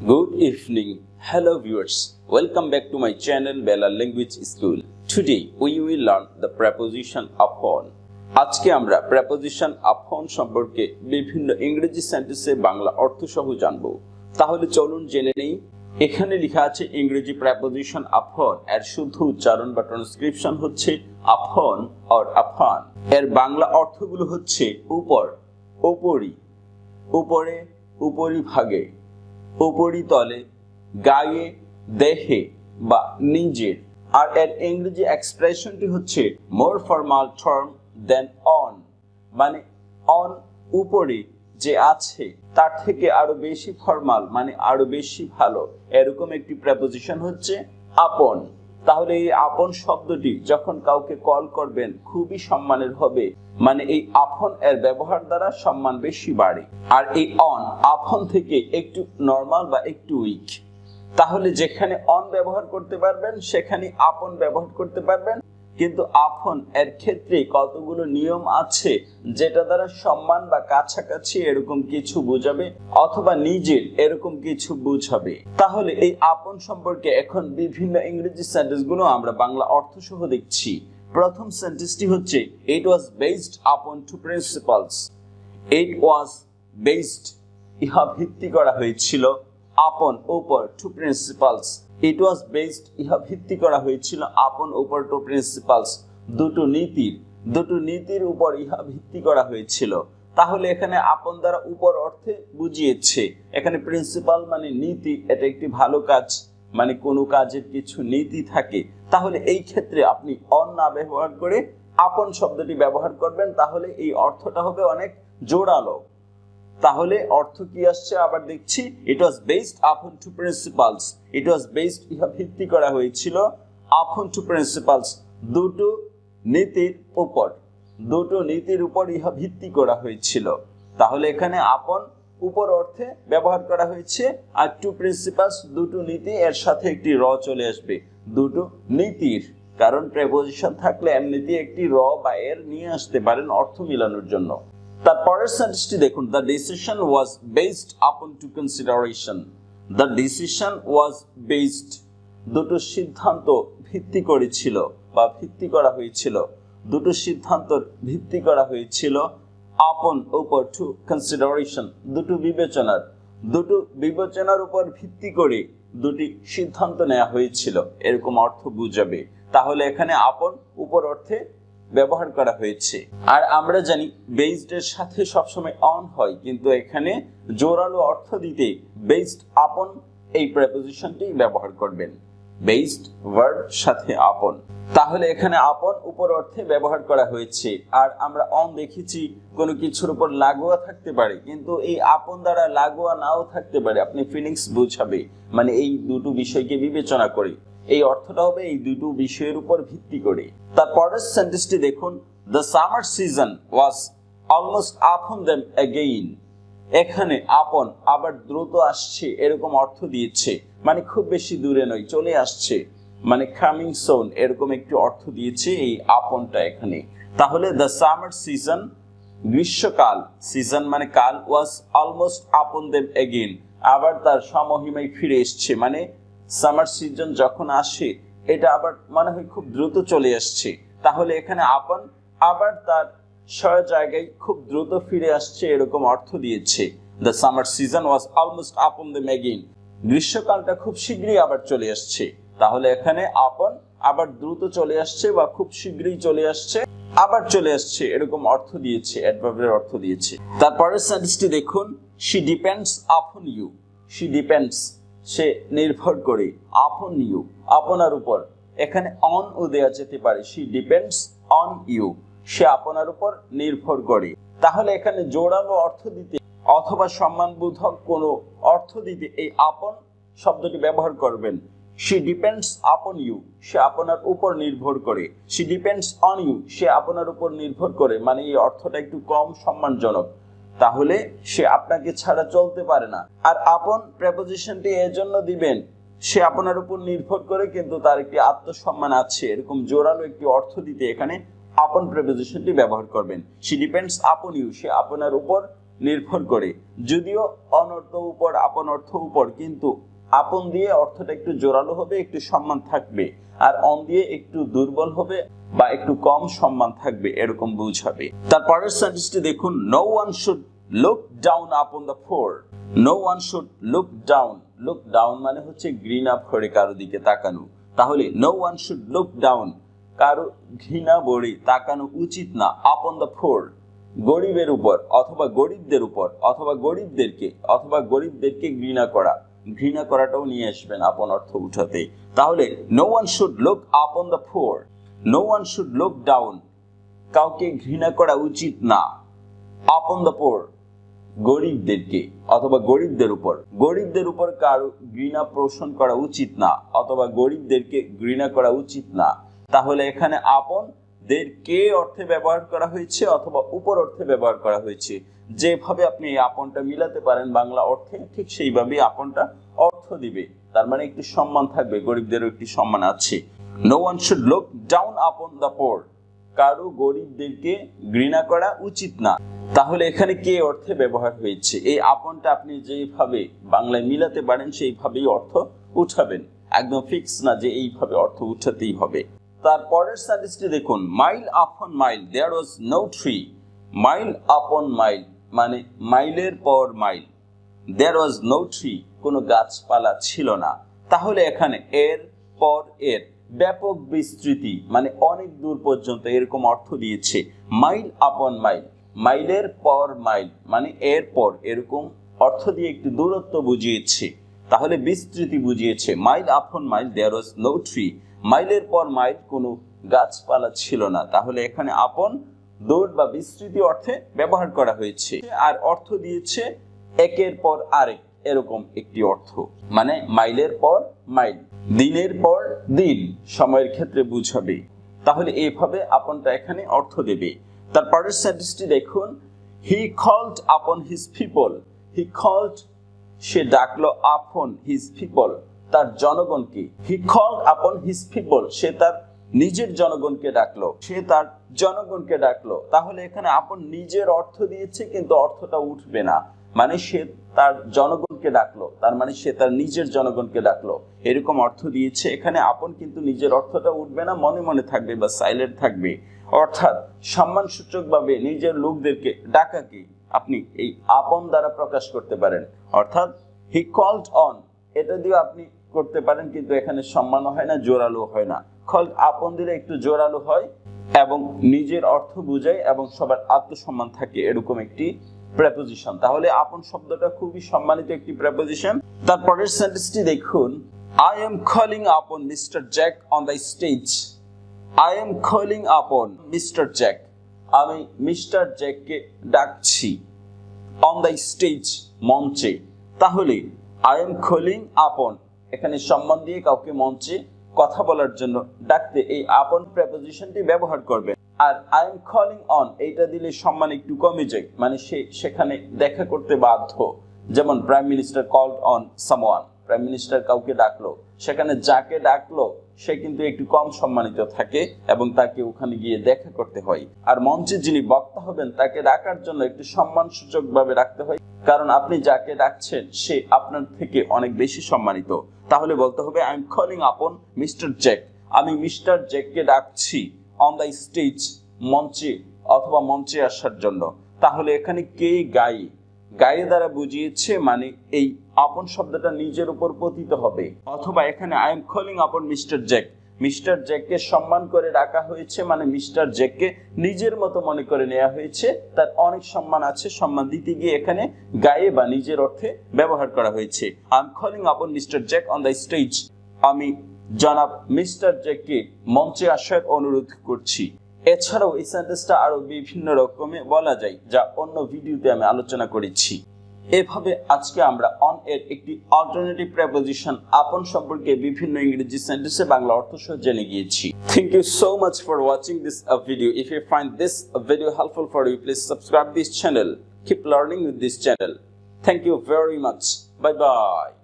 Good evening, hello viewers. Welcome back to my channel Balal Language School. Today we will learn the preposition upon. আজকে আমরা preposition upon সম্পর্কে বিভিন্ন ইংরেজি সেন্টেন্সে বাংলা অর্থ সহ জানব। তাহলে চলুন জেনে নেই। এখানে লেখা আছে ইংরেজি preposition upon এর শুদ্ধ উচ্চারণ বা ট্রান্সক্রিপশন হচ্ছে upon or upon। এর বাংলা অর্থগুলো হচ্ছে উপর, উপরি, উপরে, উপরিভাগে, উপরিতলে, গায়ে, দেহে বা নিজের। আর এর ইংরেজি এক্সপ্রেশনটি হচ্ছে মোর ফর্মাল টার্ম দেন অন, মানে অন উপরে যে আছে তার থেকে আরো বেশি ফর্মাল, মানে আরো বেশি ভালো, এরকম একটি প্রেপোজিশন হচ্ছে আপন। তাহলে এই আপন শব্দটি যখন কাউকে কল করবেন খুবই সম্মানের হবে, মানে এই আপন এর ব্যবহার দ্বারা সম্মান বেশি বাড়ে। আর এই অন আপন থেকে একটু নরমাল বা একটু উইক। তাহলে যেখানে অন ব্যবহার করতে পারবেন সেখানে আপন ব্যবহার করতে পারবেন, কিন্তু আপন এর ক্ষেত্রে কতগুলো নিয়ম আছে যেটা দ্বারা সম্মান বা কাছাকাছি এরকম কিছু বোঝাবে অথবা নিজের এরকম কিছু বোঝাবে। তাহলে এই আপন সম্পর্কে এখন বিভিন্ন ইংরেজি সেন্টেন্স গুলো আমরা বাংলা অর্থ সহ দেখছি। প্রথম সেন্টেন্সটি হচ্ছে it was based upon two principles. It was based, ইহা ভিত্তি করা হয়েছিল, আপন উপর, two principles. It was based, ইহা ভিত্তি করা হয়েছিল আপন উপর, টু প্রিন্সিপালস, দুটো নীতির উপর ইহা ভিত্তি করা হয়েছিল। তাহলে এখানে আপন দ্বারা উপর অর্থে বুঝিয়েছে, এখানে প্রিন্সিপাল মানে নীতি, এটা একটি ভালো কাজ, মানে কোনো কাজের কিছু নীতি থাকে। তাহলে এই ক্ষেত্রে আপনি অন না ব্যবহার করে আপন শব্দটি ব্যবহার করবেন, তাহলে এই অর্থটা হবে অনেক জোরালো। তাহলে অর্থ কি আসছে আবার দেখছি। It was based upon two principles. It was based, ইহা ভিত্তি করা হয়েছিল, আপন টু প্রিন্সিপালস, দুটো নীতির উপর ইহা ভিত্তি করা হয়েছিল। তাহলে এখানে আপন উপর অর্থে ব্যবহার করা হয়েছে, আর টু প্রিন্সিপালস দুটো নীতি, এর সাথে একটি র চলে আসবে, দুটো নীতির। কারণ প্রেপোজিশন থাকলে এমনিতে একটি র বা এর নিয়ে আসতে পারেন অর্থ মিলানোর জন্য। তারপরের সেন্টেন্সটি দেখুন, the decision was based upon two consideration. The decision was based, দুটো সিদ্ধান্ত ভিত্তি করেছিল বা ভিত্তি করা হয়েছিল, দুটো সিদ্ধান্ত ভিত্তি করা হয়েছিল আপন উপর, টু কনসিডারেশন, দুটো বিবেচনার উপর ভিত্তি করে দুটি সিদ্ধান্ত নেওয়া হয়েছিল, এরকম অর্থ বুঝাবে। তাহলে এখানে আপন উপর অর্থে ব্যবহার করা হয়েছে। আর আমরা জানি বেসড এর সাথে সবসময় অন হয়, কিন্তু এখানে জোরালো অর্থ দিতে বেসড আপন এই প্রেপোজিশনটি ব্যবহার করবেন, বেসড ভার্ব সাথে আপন। তাহলে এখানে আপন উপর অর্থে ব্যবহার করা হয়েছে। আর আমরা অন দেখেছি কোনো কিছুর উপর লাগোয়া থাকতে পারে, কিন্তু এই আপন দ্বারা লাগোয়া নাও থাকতে পারে, আপনি ফিলিংস বুঝাবে, মানে এই দুটো বিষয়কে বিবেচনা করে এই অর্থটা হবে এই দুটো বিষয়ের উপর ভিত্তি করে। তারপরের সেন্টেন্সটি দেখুন, the summer season was almost upon them again. এখানে আপন আবার দ্রুত আসছে এরকম অর্থ দিয়েছে, মানে খুব বেশি দূরে নয়, চলে আসছে, মানে কামিং সুন, এরকম একটি অর্থ দিয়েছে এই আপনটা এখানে। তাহলে দ্য সামার সিজন, গ্রীষ্মকাল, সিজন মানে কাল, ওয়াজ অলমোস্ট আপন দেম অ্যাগেইন, আবার তার সমহিমায় ফিরে এসছে, মানে সামার সিজন যখন আসে এটা আবার মনে হয় খুব দ্রুত চলে আসছে। তাহলে এখানে আপন আবার তার জায়গায় খুব দ্রুত ফিরে আসছে এরকম অর্থ দিয়েছে। The summer season was almost upon them again, গ্রীষ্মকালটা খুব শীঘ্রই আবার চলে আসছে। তাহলে এখানে আপন আবার দ্রুত চলে আসছে বা খুব শীঘ্রই চলে আসছে, আবার চলে আসছে, এরকম অর্থ দিয়েছে, অ্যাডভার্বের অর্থ দিয়েছে। তারপরের সেন্টেন্সটি দেখুন, she depends upon you. She depends, সে নির্ভর করে, আপন ইউ, আপনার উপর। এখানে অন ও দেয়া যেতে পারে, শি ডিপেন্ডস অন ইউ, সে আপনার উপর নির্ভর করে। তাহলে এখানে জোরালো অর্থ দিতে অথবা সম্মানবোধক কোনো অর্থ দিতে এই আপন শব্দটি ব্যবহার করবেন। শি ডিপেন্ডস আপন ইউ, সে আপনার উপর নির্ভর করে। শি ডিপেন্ডস অন ইউ, সে আপনার উপর নির্ভর করে, মানে এই অর্থটা একটু কম সম্মানজনক। তাহলে সে আপনাকে ছাড়া চলতে পারে না। আর আপন প্রেপোজিশনটি এজন্য দিবেন, সে আপনার উপর নির্ভর করে কিন্তু তার একটি আত্মসম্মান আছে, এরকম জোরালো একটি অর্থ দিতে এখানে আপন প্রেপোজিশনটি ব্যবহার করবেন। শি ডিপেন্ডস আপন ইউ, সে আপনার উপর নির্ভর করে। যদিও অনর্থ উপর আপন অর্থ উপর, কিন্তু আপন দিয়ে অর্থটা একটু জোরালো হবে, একটু সম্মান থাকবে, আর অন দিয়ে একটু দুর্বল হবে বা একটু কম সম্মান থাকবে, এরকম বুঝাবে। তারপরের সেন্টেন্সটি দেখুন, no one should look down upon the poor. No one should look down. Look down মানে হচ্ছে ঘৃণা ভরে কারো দিকে তাকানো। তাহলে no one should look down, কারো ঘৃণা ভরে তাকানো উচিত না, আপন দ্য পোর, গরিবের উপর অথবা গরিবদের উপর অথবা গরিবদেরকে ঘৃণা করাটাও নিয়ে আসবেন আপন অর্থ উঠাতে। তাহলে no one should look upon the poor, no one should look down, কাউকে ঘৃণা করা উচিত না, আপন দ্য পোর, গরিবদেরকে অথবা গরিবদের উপর কারো ঘৃণা পোষণ করা উচিত না অথবা গরিবদেরকে ঘৃণা করা উচিত না। তাহলে এখানে আপন দের কে অর্থে ব্যবহার করা হয়েছে অথবা উপর অর্থে ব্যবহার করা হয়েছে। যেভাবে আপনি এই আপনটা মিলাতে পারেন বাংলা অর্থে, ঠিক সেইভাবেই আপনটা অর্থ দিবে। তার মানে একটু সম্মান থাকবে, গরিবদেরও একটি সম্মান আছে। No one should look down upon the poor, কারো গরিবদেরকে ঘৃণা করা উচিত না। তাহলে এখানে কে অর্থে ব্যবহার হয়েছে, এই আপনটা আপনি যেভাবে বাংলায় মিলাতে পারেন সেইভাবেই অর্থ উঠাবেন, একদম ফিক্স না যে এইভাবে অর্থ উঠাতেই হবে। তারপরের সেন্টেন্সটি দেখুন, mile upon mile there was no tree. Mile upon mile মানে মাইলের পর mile, there was no tree, কোনো গাছপালা ছিল না। তাহলে এখানে এর পর এর ব্যাপক বিস্তৃতি মানে অনেক দূর পর্যন্ত, এরকম অর্থ দিয়েছে। মাইল আপন মাইল, মাইলের পর মাইল মানে এর পর, এরকম অর্থ দিয়ে একটি দূরত্ব বুঝিয়েছে, তাহলে বিস্তৃতি বুঝিয়েছে। Mile upon mile there was no tree, মাইলের পর মাইল কোনো গাছপালা ছিল না। তাহলে এখানে আপন দূর বা বিস্তৃতি অর্থে ব্যবহার করা হয়েছে, আর অর্থ দিয়েছে একের পর আরেক, এরকম একটি অর্থ, মানে মাইলের পর মাইল, দিনের পর দিন, সময়ের ক্ষেত্রে বুঝাবে। তাহলে এইভাবে আপনটা এখানে অর্থ দেবে। তারপরের সেন্টেন্সটি দেখুন, he called upon his people. He called, সে ডাকলো, আপন হিজ পিপল, তার জনগণকে। He called upon his people, সে তার নিজের জনগণকে ডাকলো। তাহলে এখানে আপন নিজের অর্থ দিয়েছে, কিন্তু অর্থটা উঠবে না, মানে সে তার জনগণকে ডাকলো, তার মানে সে তার নিজের জনগণকে ডাকলো, এরকম অর্থ দিয়েছে। এখানে আপন কিন্তু নিজের অর্থটা উঠবে না, মনে মনে থাকবে বা সাইলেন্ট থাকবে। অর্থাৎ সম্মানসূচক ভাবে নিজের লোকদেরকে ডাকাকে আপনি এই আপন দ্বারা প্রকাশ করতে পারেন। অর্থাৎ হি কল্ড অন, এটা দিয়ে আপনি করতে পারেন, কিন্তু এখানে সম্মানও হয় না, জোরালো হয় না। কল্ড আপন দিলে একটু জোরালো হয় এবং নিজের অর্থ বুঝায় এবং সবার আত্মসম্মান থাকে, এরকম একটি প্রেপোজিশন। তাহলে আপন শব্দটা খুবই সম্মানিত একটি প্রেপোজিশন। তারপরের সেন্টেন্সটি দেখুন, আই এম কলিং আপন mister Jack on the stage. I am calling upon Mr. Jack, আমি মিস্টার জ্যাককে ডাকছি, on the stage, মঞ্চে। তাহলে I am calling upon, এখানে সম্মান দিয়ে কাউকে মঞ্চে কথা বলার জন্য ডাকতে এই আপন প্রেপোজিশনটি ব্যবহার করবেন। আর I am calling on, এইটা দিলে সম্মান একটু কমে যায়, মানে সে সেখানে দেখা করতে বাধ্য। যেমন prime minister called on someone, prime minister কাউকে ডাকলো, সেখানে যাকে ডাকলো সে কিন্তু একটু কম সম্মানিত থাকে এবং তাকে ওখানে গিয়ে দেখা করতে হয়। আর মঞ্চে যিনি বক্তা হবেন তাকে ডাকার জন্য একটু সম্মানসূচক ভাবে ডাকতে হয়, কারণ আপনি যাকে ডাকছেন সে আপনার থেকে অনেক বেশি সম্মানিত। তাহলে বলতে হবে, আই এম কলিং আপন মিস্টার জ্যাক, আমি মিস্টার জ্যাককে ডাকছি অন দ্য স্টেজ, মঞ্চে অথবা মঞ্চে আসার জন্য। তাহলে এখানে কে গায়ে, গায়ে দ্বারা বুঝিয়েছে, মানে এই আপন শব্দটা নিজের উপর পতিত হবে। অথবা এখানে আই এম কলিং আপন মিস্টার জ্যাক, মিস্টার জ্যাককে সম্মান করে ডাকা হয়েছে, মানে মিস্টার জ্যাককে নিজের মতো মনে করে নেওয়া হয়েছে, তার অনেক সম্মান আছে, সম্মান দিতে গিয়ে এখানে গায়ে বা নিজের অর্থে ব্যবহার করা হয়েছে। আই এম কলিং আপন mister Jack on the stage, আমি জনাব মিস্টার জ্যাককে মঞ্চে আসার অনুরোধ করছি। এছাড়াও এই সেন্টেন্সটা আরো বিভিন্ন রকমে বলা যায়, যা অন্য ভিডিওতে আমি আলোচনা করেছি। এভাবে আজকে আমরা অন এর একটি অল্টারনেটিভ প্রেপোজিশন আপন সম্পর্কে বিভিন্ন ইংরেজি সেন্টেন্সে বাংলা অর্থ সহ জেনে গিয়েছি। Thank you so much for watching this video. If you find this video helpful for you, please subscribe this channel. Keep learning with this channel. Thank you very much. Bye bye.